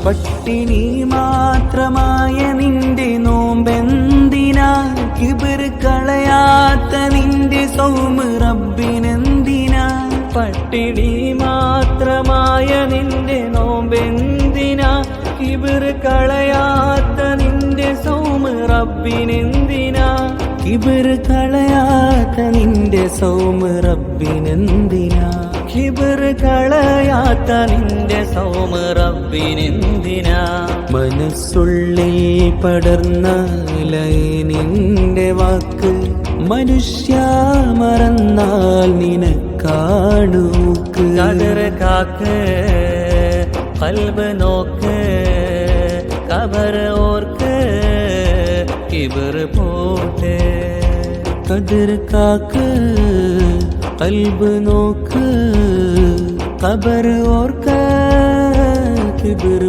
പട്ടിണി മാത്രമായ നിന്റെ നോമ്പെന്തിനാ? കിബിർ കളയാത്ത നിന്റെ സൗമ് റബ്ബിനെന്തിനാ? പട്ടിണി മാത്രമായ നിന്റെ നോമ്പെന്തിനാ? കിബിർ കളയാത്ത നിന്റെ സൗമ് റബ്ബിനെന്തിനാ? കിബിർ കളയാത്ത നിന്റെ സൗമ് റബ്ബിനെന്തിനാ? കിബിർ കളയാത്ത നിന്റെ സൗമ് റബ്ബിനെന്തിനാ? മനസ്സുള്ളിൽ പടർന്ന നിന്റെ വാക്ക് മനുഷ്യ മറന്നാൽ നിനക്കാണൂക്ക്. കദർ കാക്ക് ഖൽബ് നോക്ക്, ഖബർ ഓർക്ക് കിബിർ പോട്ടെ. കദർ കാക്ക് ഖൽബ് നോക്ക്, ഖബർ ഓർക്ക് കിബിർ